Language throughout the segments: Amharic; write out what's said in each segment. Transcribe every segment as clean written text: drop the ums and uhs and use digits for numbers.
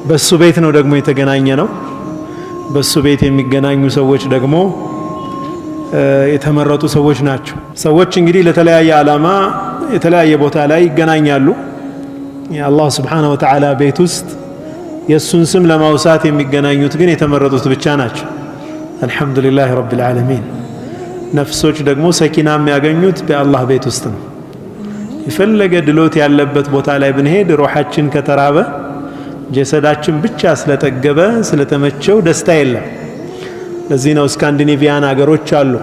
በሱ ቤት ነው ደግሞ የተገናኘ ነው። በሱ ቤት የሚገናኙ ሰዎች ደግሞ የተመረጡ ሰዎች ናቸው። ሰዎች እንግዲህ ለተለያየ ዓላማ የተለያየ ቦታ ላይ ይገናኛሉ። የአላህ Subhanahu Wa Ta'ala ቤት ውስጥ የሱን ስም ለማውሳት የሚገናኙት ግን የተመረጡት ብቻ ናቸው። አልহামዱሊላህ ረቢል ዓለሚን። ነፍሶች ደግሞ ሰኪና የሚያገኙት በአላህ ቤት ውስጥ ነው። የፈለገ ድሎት ያለበት ቦታ ላይ ብንሄድ ሩሃችን ከተራበ ጀሰዳችን ብቻ ስለጠገበ ስለተመቸው ደስታ የለም። ለዚህ ነው ስካንዲኔቪያን ሀገሮች አሉ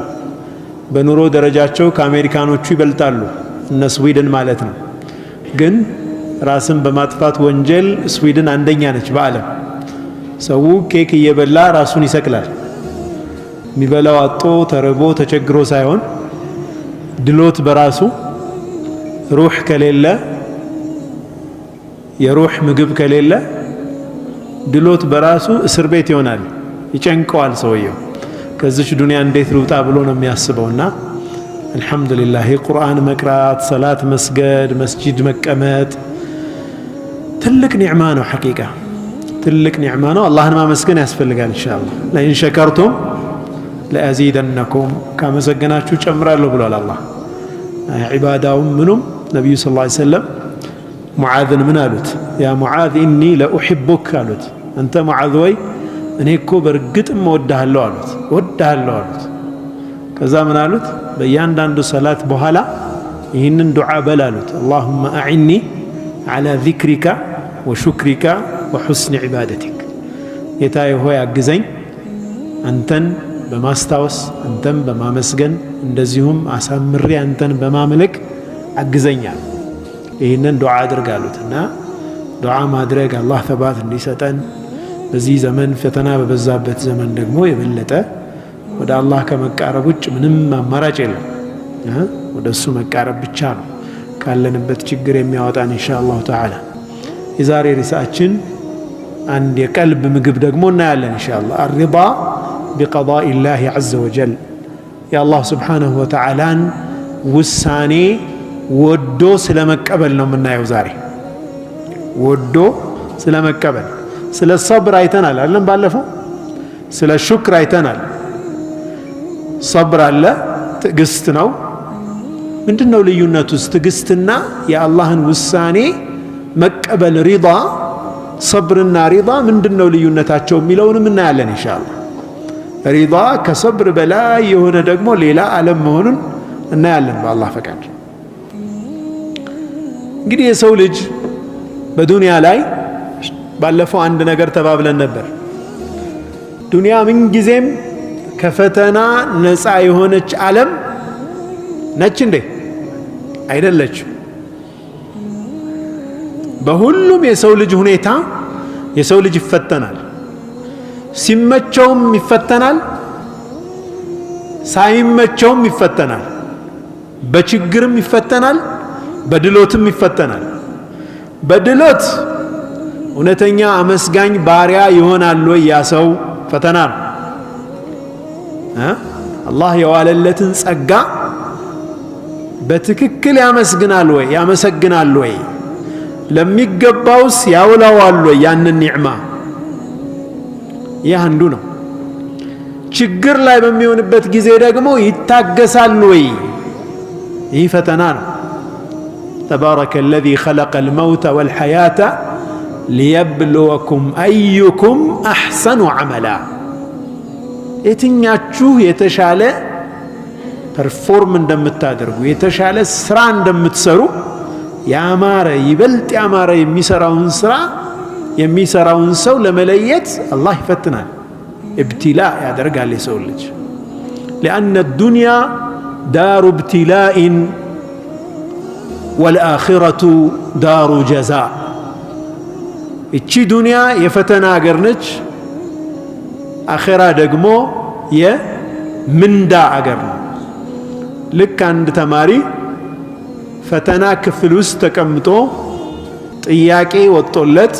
በኑሮ ደረጃቸው ከአሜሪካኖቹ ይበልጣሉ፣ እነ ስዊድን ማለት ነው። ግን ራስን በማጥፋት ወንጀል ስዊድን አንደኛ ነች በዓለም። ሰው ኬክ እየበላ ራሱን ይሰቅላል። የሚበላው አጥቶ ተርቦ ተቸግሮ ሳይሆን ድሎት በራሱ ሩህ ከሌለ የሩህ ምግብ ከሌለ ድሎት በራሱ እስር ቤት ይሆናል። ይጨንቀዋል ሰውየው። ከዚች ዱንያ እንዴት ልውጣ ብሎ ነው የሚያስበውና አልহামዱሊላህ ቁርአን መቅራት፣ ሰላት መስገድ፣ መስጂድ መቀመጥ ትልቅ ኒዕማ ነው። ሐቂቃ ትልቅ ኒዕማ ነው። አላህን ማመስገን ያስፈልጋል። ኢንሻአላህ ለኢን ሸከርቱም ለአዚደነኩም ካመሰገናችሁ ጨምራለሁ ብሏል አላህ። ዒባዳውም ምኑም ነብዩ ሰለላሁ ዐለይሂ ወሰለም ሙዓዝን ምን አሉት? ያ ሙዓዝ ኢኒ ለኡሂቡክ አሉት። አንተ ሙዓዝ ወይ እኔ እኮ በርግጥም እወድሃለሁ አሉት። እወድሃለሁ አሉት። ከዛ ምን አሉት? በእያንዳንዱ ሰላት በኋላ ይህንን ዱዓ በል አሉት። አላሁመ አዕኒ ዐላ ዚክሪካ ወሹክሪካ ወሑስኒ ዒባደቲክ። ጌታዬ ሆይ አግዘኝ አንተን በማስታወስ አንተን በማመስገን እንደዚሁም አሳምሬ አንተን በማምለክ አግዘኛል። ይህንን ዱዓ አድርግ አሉትና ዱዓ ማድረግ አላህ ተባት እንዲሰጠን በዚህ ዘመን ፈተና በበዛበት ዘመን ደግሞ የበለጠ ወደ አላህ ከመቃረብ ውጭ ምንም አማራጭ የለም። ወደ እሱ መቃረብ ብቻ ነው ካለንበት ችግር የሚያወጣን ኢንሻአላህ ተዓላ። የዛሬ ርዕሳችን አንድ የቀልብ ምግብ ደግሞ እናያለን ኢንሻአላህ። አርዳ ቢቀዳኢላህ ዐዘ ወጀል የአላህ Subhanahu Wa Ta'alaን ውሳኔ ወዶ ስለመቀበል ነው የምናየው ዛሬ። ወዶ ስለመቀበል። ስለ ሰብር አይተናል አይደል? ባለፈው ስለ ሹክር አይተናል። ሰብር አለ፣ ትዕግስት ነው። ምንድነው ልዩነቱስ? ትዕግስትና የአላህን ውሳኔ መቀበል ሪዳ፣ ሰብርና ሪዳ ምንድነው ልዩነታቸው የሚለውንም እናያለን ኢንሻአላህ። ሪዳ ከሰብር በላይ የሆነ ደግሞ ሌላ ዓለም መሆኑን እናያለን በአላህ ፈቃድ። እንግዲህ የሰው ልጅ በዱንያ ላይ ባለፈው አንድ ነገር ተባብለን ነበር። ዱንያ ምን ጊዜም ከፈተና ነፃ የሆነች ዓለም ነች እንዴ? አይደለችም። በሁሉም የሰው ልጅ ሁኔታ የሰው ልጅ ይፈተናል። ሲመቸውም ይፈተናል፣ ሳይመቸውም ይፈተናል። በችግርም ይፈተናል፣ በድሎትም ይፈተናል። በድሎት እውነተኛ አመስጋኝ ባሪያ ይሆናል ወይ? ያ ሰው ፈተና ነው። አላህ የዋለለትን ጸጋ በትክክል ያመስግናል ወይ? ያመሰግናል ወይ? ለሚገባውስ ያውላዋል ወይ ያንን ኒዕማ? ይህ አንዱ ነው። ችግር ላይ በሚሆንበት ጊዜ ደግሞ ይታገሳል ወይ? ይህ ፈተና ነው። ተባረከ الذي خلق الموت والحياة ليبلوكم أيكم أحسن عملا። የትኛችሁ የተሻለ ፐርፎርም እንደምታደርጉ የተሻለ ስራ እንደምትሰሩ ያማረ ይበልጥ ያማረ የሚሰራውን ሰው ለመለየት አላህ ይፈትናል። ኢብቲላ ያደርጋል የሰው ልጅ። لأن الدنيا دار ابتلاء والآخرة دار جزاء። እቺ ዱንያ የፈተና አገር ነች፣ አኺራ ደግሞ የምንዳ አገር ነው። ልክ አንድ ተማሪ ፈተና ክፍል ውስጥ ተቀምጦ ጥያቄ ወጥቶለት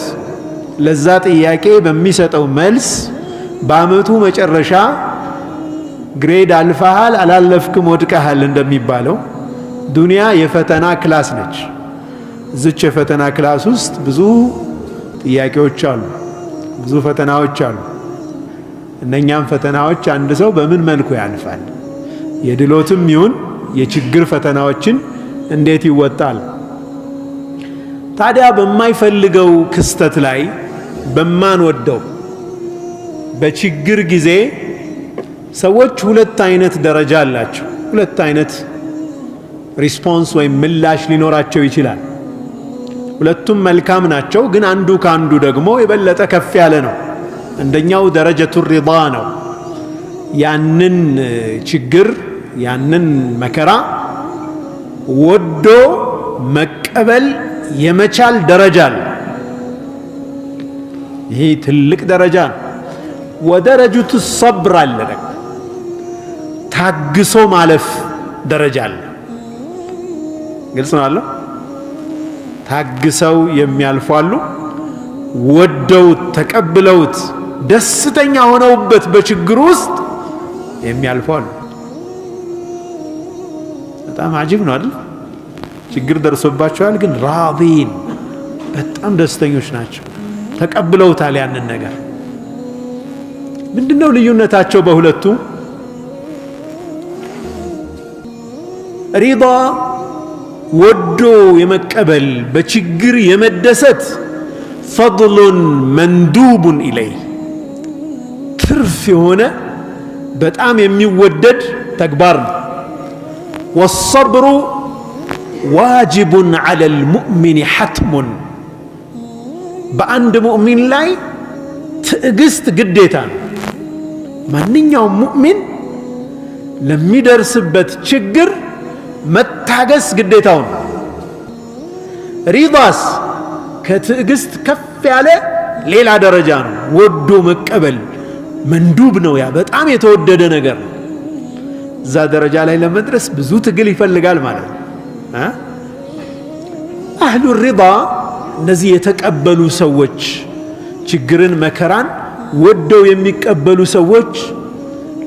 ለዛ ጥያቄ በሚሰጠው መልስ በአመቱ መጨረሻ ግሬድ አልፈሃል አላለፍክም ወድቀሃል እንደሚባለው ዱንያ የፈተና ክላስ ነች። እዚች የፈተና ክላስ ውስጥ ብዙ ጥያቄዎች አሉ። ብዙ ፈተናዎች አሉ። እነኛም ፈተናዎች አንድ ሰው በምን መልኩ ያልፋል? የድሎትም ይሁን የችግር ፈተናዎችን እንዴት ይወጣል? ታዲያ በማይፈልገው ክስተት ላይ በማንወደው በችግር ጊዜ ሰዎች ሁለት አይነት ደረጃ አላቸው። ሁለት አይነት ሪስፖንስ ወይም ምላሽ ሊኖራቸው ይችላል። ሁለቱም መልካም ናቸው፣ ግን አንዱ ካንዱ ደግሞ የበለጠ ከፍ ያለ ነው። አንደኛው ደረጀቱ ሪዳ ነው። ያንን ችግር ያንን መከራ ወዶ መቀበል የመቻል ደረጃ አለ። ይሄ ትልቅ ደረጃ ነው። ወደረጀቱ ሰብር አለ፣ ታግሶ ማለፍ ደረጃ አለ። ግልጽ ነው አለ። ታግሰው የሚያልፉ አሉ። ወደውት ተቀብለውት ደስተኛ ሆነውበት በችግር ውስጥ የሚያልፉ አሉ። በጣም አጂብ ነው አይደል? ችግር ደርሶባቸዋል፣ ግን ራዲን በጣም ደስተኞች ናቸው። ተቀብለውታል ያንን ነገር። ምንድነው ልዩነታቸው በሁለቱ? ሪዳ ወዶ የመቀበል በችግር የመደሰት ፈድሉን መንዱቡን ኢለይ ትርፍ የሆነ በጣም የሚወደድ ተግባር ነው። ወሰብሩ ዋጅቡን ዐለል ሙእሚን ሐትሙን በአንድ ሙእሚን ላይ ትዕግስት ግዴታ ነው። ማንኛውም ሙእሚን ለሚደርስበት ችግር መታገስ ግዴታው ነው። ሪዳስ ከትዕግስት ከፍ ያለ ሌላ ደረጃ ነው። ወዶ መቀበል መንዱብ ነው። ያ በጣም የተወደደ ነገር ነው። እዛ ደረጃ ላይ ለመድረስ ብዙ ትግል ይፈልጋል ማለት ነው። አህሉ ሪዳ እነዚህ የተቀበሉ ሰዎች፣ ችግርን መከራን ወደው የሚቀበሉ ሰዎች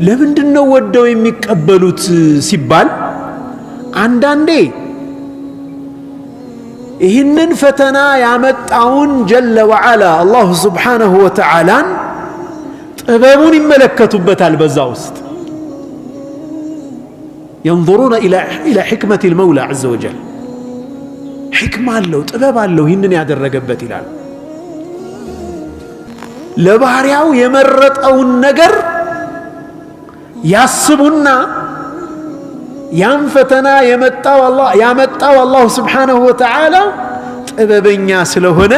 ለምንድነው ወደው የሚቀበሉት ሲባል አንዳንዴ ይህንን ፈተና ያመጣውን ጀለ ወዓላ አላሁ ስብሓነሁ ወተዓላን ጥበቡን ይመለከቱበታል። በዛ ውስጥ ينظرون إلى حكمة المولى عز وجل حكمة አለው ጥበብ አለው ይህንን ያደረገበት ይላል። ለባህሪያው የመረጠውን ነገር ያስቡና ያን ፈተና ያመጣው አላሁ ስብሓነሁ ወተዓላ ጥበበኛ ስለሆነ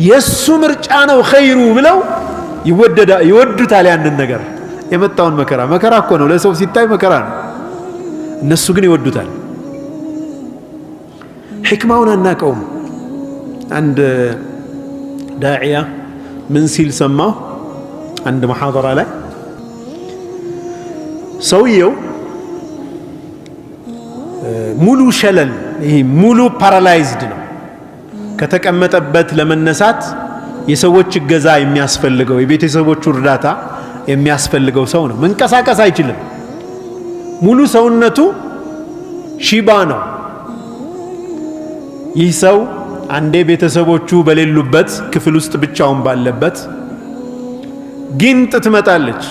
የሱ ምርጫ ነው ኸይሩ ብለው ይወዱታል። ያንን ነገር የመጣውን መከራ እኮ ነው፣ ለሰው ሲታይ መከራ ነው። እነሱ ግን ይወዱታል። ሕክማውን አናቀውም። አንድ ዳዕያ ምን ሲል ሰማሁ አንድ መሐደራ ላይ ሰውየው ሙሉ ሸለል ይሄ ሙሉ ፓራላይዝድ ነው። ከተቀመጠበት ለመነሳት የሰዎች እገዛ የሚያስፈልገው የቤተሰቦቹ እርዳታ የሚያስፈልገው ሰው ነው። መንቀሳቀስ አይችልም። ሙሉ ሰውነቱ ሺባ ነው። ይህ ሰው አንዴ ቤተሰቦቹ በሌሉበት ክፍል ውስጥ ብቻውን ባለበት ጊንጥ ትመጣለች።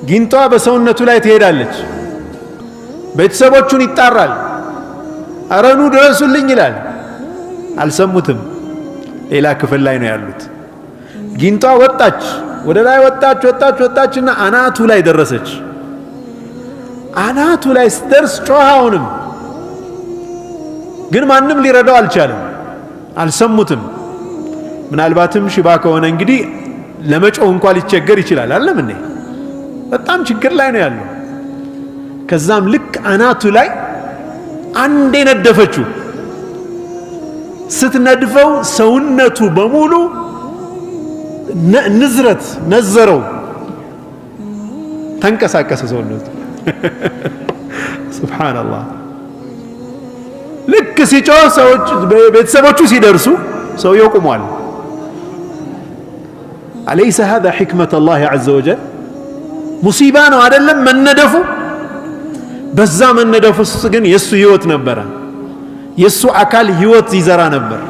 ጊንጧ በሰውነቱ ላይ ትሄዳለች። ቤተሰቦቹን ይጣራል። አረኑ ድረሱልኝ ይላል። አልሰሙትም። ሌላ ክፍል ላይ ነው ያሉት። ጊንጧ ወጣች፣ ወደ ላይ ወጣችና አናቱ ላይ ደረሰች። አናቱ ላይ ስትደርስ ጮኻውንም ግን ማንም ሊረዳው አልቻለም። አልሰሙትም። ምናልባትም ሽባ ከሆነ እንግዲህ ለመጮህ እንኳን ሊቸገር ይችላል። አለም እንዴ በጣም ችግር ላይ ነው ያለው። ከዛም ልክ አናቱ ላይ አንዴ ነደፈችው። ስትነድፈው ሰውነቱ በሙሉ ንዝረት ነዘረው፣ ተንቀሳቀሰ ሰውነቱ። ሱብሃንአላህ። ልክ ሲጮህ ሰዎች ቤተሰቦቹ ሲደርሱ ሰውየው ቆሟል። አለይሰ هذا حكمة الله عز وجل ሙሲባ ነው አይደለም መነደፉ። በዛ መነደፉ ውስጥ ግን የሱ ህይወት ነበረ። የሱ አካል ህይወት ይዘራ ነበር።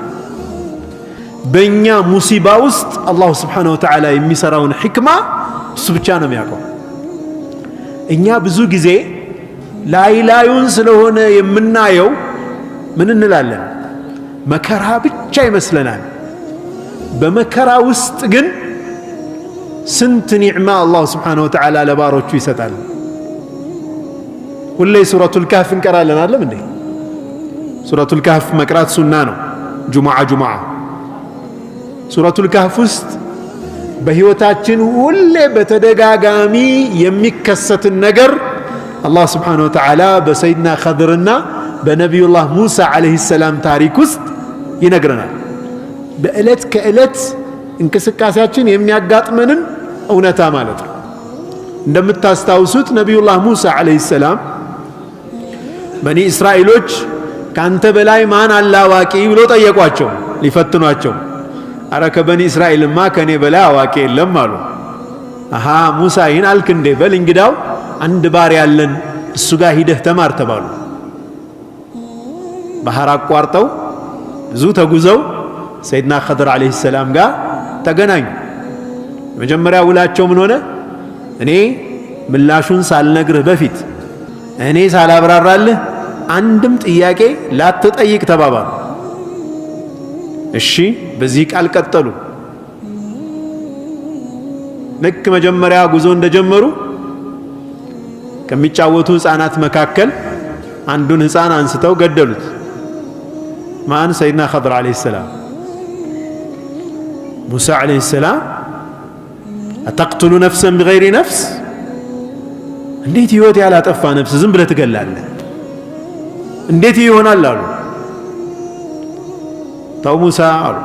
በእኛ ሙሲባ ውስጥ አላሁ ስብሓነሁ ወተዓላ የሚሰራውን ሕክማ እሱ ብቻ ነው የሚያውቀው። እኛ ብዙ ጊዜ ላይላዩን ስለሆነ የምናየው ምን እንላለን? መከራ ብቻ ይመስለናል። በመከራ ውስጥ ግን ስንት ኒዕማ አላሁ ስብሓነሁ ወተዓላ ለባሮቹ ይሰጣል። ሁሌ ሱረቱል ካህፍ እንቀራለን አይደለም እንዴ? ሱረቱል ካህፍ መቅራት ሱና ነው። ጁሙዓ ሱረቱል ካህፍ ውስጥ በህይወታችን ሁሌ በተደጋጋሚ የሚከሰትን ነገር አላህ ስብሓነሁ ወተዓላ በሰይድና ኸድርና በነቢዩላህ ሙሳ ዓለይሂ ሰላም ታሪክ ውስጥ ይነግረናል። በዕለት ከዕለት እንቅስቃሴያችን የሚያጋጥመንን እውነታ ማለት ነው። እንደምታስታውሱት ነቢዩላህ ሙሳ ዓለይሂ ሰላም በኒ እስራኤሎች ካንተ በላይ ማን አለ አዋቂ ብሎ ጠየቋቸው፣ ሊፈትኗቸው። አረ ከበኒ እስራኤልማ ከኔ በላይ አዋቂ የለም አሉ። አሃ ሙሳ ይህን አልክ እንዴ? በል እንግዳው አንድ ባሪያ ያለን እሱ ጋር ሂደህ ተማር ተባሉ። ባህር አቋርጠው ብዙ ተጉዘው ሰይድና ኸድር ዓለይሂ ሰላም ጋር ተገናኙ። መጀመሪያ ውላቸው ምን ሆነ? እኔ ምላሹን ሳልነግርህ በፊት እኔ ሳላብራራልህ አንድም ጥያቄ ላትጠይቅ ተባባሉ። እሺ በዚህ ቃል ቀጠሉ። ልክ መጀመሪያ ጉዞ እንደጀመሩ ከሚጫወቱ ህፃናት መካከል አንዱን ህፃን አንስተው ገደሉት። ማን? ሰይድና ኸድር ዓለይሂ ሰላም። ሙሳ ዓለይሂ ሰላም አተቅቱሉ ነፍሰን ቢገይሪ ነፍስ፣ እንዴት ህይወት ያላጠፋ ነፍስ ዝም ብለህ ትገላለህ? እንዴት ይሆናል አሉ። ተው ሙሳ አሉ፣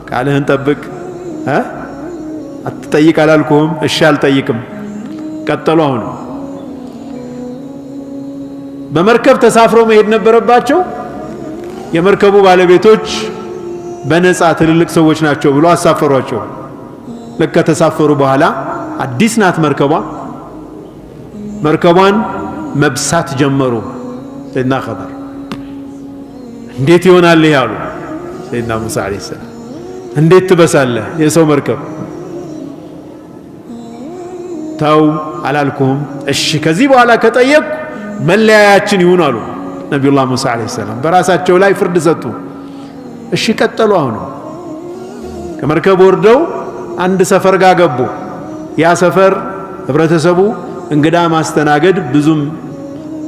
ቃልህን ጠብቅ። አትጠይቅ አላልኩህም? እሺ አልጠይቅም። ቀጠሉ። አሁን በመርከብ ተሳፍረው መሄድ ነበረባቸው። የመርከቡ ባለቤቶች በነፃ ትልልቅ ሰዎች ናቸው ብሎ አሳፈሯቸው። ልክ ከተሳፈሩ በኋላ አዲስ ናት መርከቧ። መርከቧን መብሳት ጀመሩ። ሰይድና ኸድር እንዴት ይሆናል ይሄ አሉ። ሰይድና ሙሳ ዓለይሂ ሰላም እንዴት ትበሳለህ የሰው መርከብ? ተው አላልኩህም? እሺ ከዚህ በኋላ ከጠየቅ መለያያችን ይሁን አሉ ነቢዩላህ ሙሳ ዓለይሂ ሰላም። በራሳቸው ላይ ፍርድ ሰጡ። እሺ ቀጠሉ። አሁን ከመርከብ ወርደው አንድ ሰፈር ጋር ገቡ። ያ ሰፈር ህብረተሰቡ እንግዳ ማስተናገድ ብዙም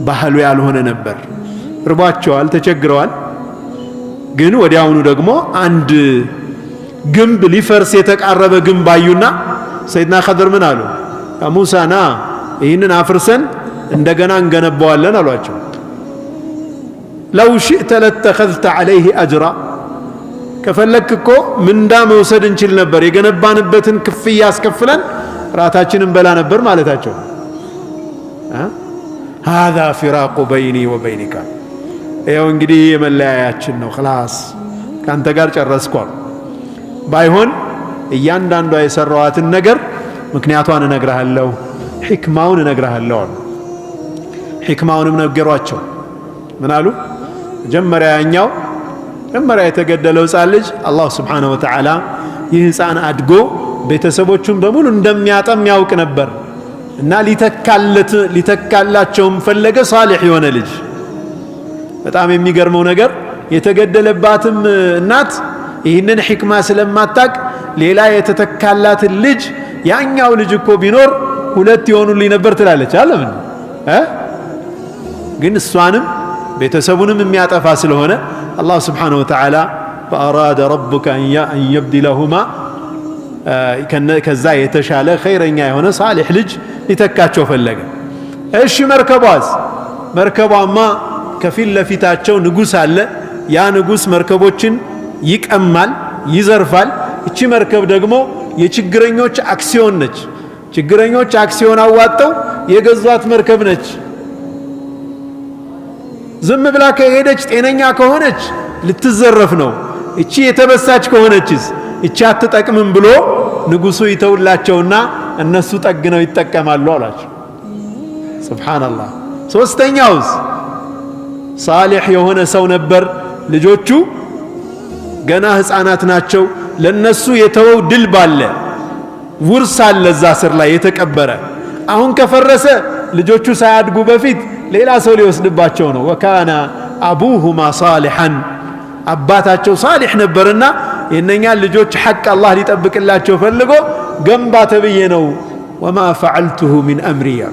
ባህሉ ያልሆነ ነበር። ርቧቸዋል፣ ተቸግረዋል። ግን ወዲያውኑ ደግሞ አንድ ግንብ ሊፈርስ የተቃረበ ግንብ አዩና ሰይድና ኸድር ምን አሉ? ሙሳ ና ይህንን አፍርሰን እንደገና እንገነባዋለን አሏቸው። ለው ሽእተ ለተኸዝተ ዓለይህ አጅራ፣ ከፈለክ እኮ ምንዳ መውሰድ እንችል ነበር፣ የገነባንበትን ክፍያ አስከፍለን ራታችንን በላ ነበር ማለታቸው። ሃዛ ፊራቁ በይኒ ወበይኒካ፣ ይኸው እንግዲህ የመለያያችን ነው፣ ኸላስ ከአንተ ጋር ጨረስኳል። ባይሆን እያንዳንዷ የሰራዋትን ነገር ምክንያቷን እነግርሃለሁ፣ ሕክማውን እነግርሃለሁ አሉ። ሕክማውንም ነገሯቸው። ምን አሉ? መጀመሪያ የተገደለው ሕፃን ልጅ አላህ ስብሓነሁ ወተዓላ ይህ ሕፃን አድጎ ቤተሰቦቹን በሙሉ እንደሚያጠም ያውቅ ነበር እና ሊተካላቸውም ፈለገ ሳሊሕ የሆነ ልጅ። በጣም የሚገርመው ነገር የተገደለባትም እናት ይህንን ሕክማ ስለማታቅ ሌላ የተተካላትን ልጅ ያኛው ልጅ እኮ ቢኖር ሁለት ይሆኑልኝ ነበር ትላለች። አለምን ግን እሷንም ቤተሰቡንም የሚያጠፋ ስለሆነ አላህ ስብሓነሁ ወተዓላ ፈአራደ ረቡከ አን የብድለሁማ ከዛ የተሻለ ኸይረኛ የሆነ ሳሊሕ ልጅ ሊተካቸው ፈለገ። እሺ መርከቧማ ከፊት ለፊታቸው ንጉሥ አለ። ያ ንጉሥ መርከቦችን ይቀማል፣ ይዘርፋል። እቺ መርከብ ደግሞ የችግረኞች አክሲዮን ነች። ችግረኞች አክሲዮን አዋጠው የገዟት መርከብ ነች። ዝም ብላ ከሄደች ጤነኛ ከሆነች ልትዘረፍ ነው። እቺ የተበሳች ከሆነችስ እቺ አትጠቅምም ብሎ ንጉሱ ይተውላቸውና እነሱ ጠግነው ይጠቀማሉ አላቸው። ሱብሃንአላህ። ሶስተኛውስ ሳሊሕ የሆነ ሰው ነበር። ልጆቹ ገና ህፃናት ናቸው። ለነሱ የተወው ድልብ አለ፣ ውርስ አለ እዛ ስር ላይ የተቀበረ። አሁን ከፈረሰ ልጆቹ ሳያድጉ በፊት ሌላ ሰው ሊወስድባቸው ነው። ወካና አቡሁማ ሳሊሐን አባታቸው ሳሊሕ ነበርና የነኛን ልጆች ሐቅ አላህ ሊጠብቅላቸው ፈልጎ ገንባ ተብዬ ነው። ወማ ፈዐልቱሁ ሚን አምሪያ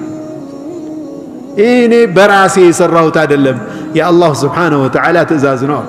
እኔ በራሴ የሰራሁት አይደለም የአላህ ስብሓነሁ ወተዓላ ትእዛዝ ነው።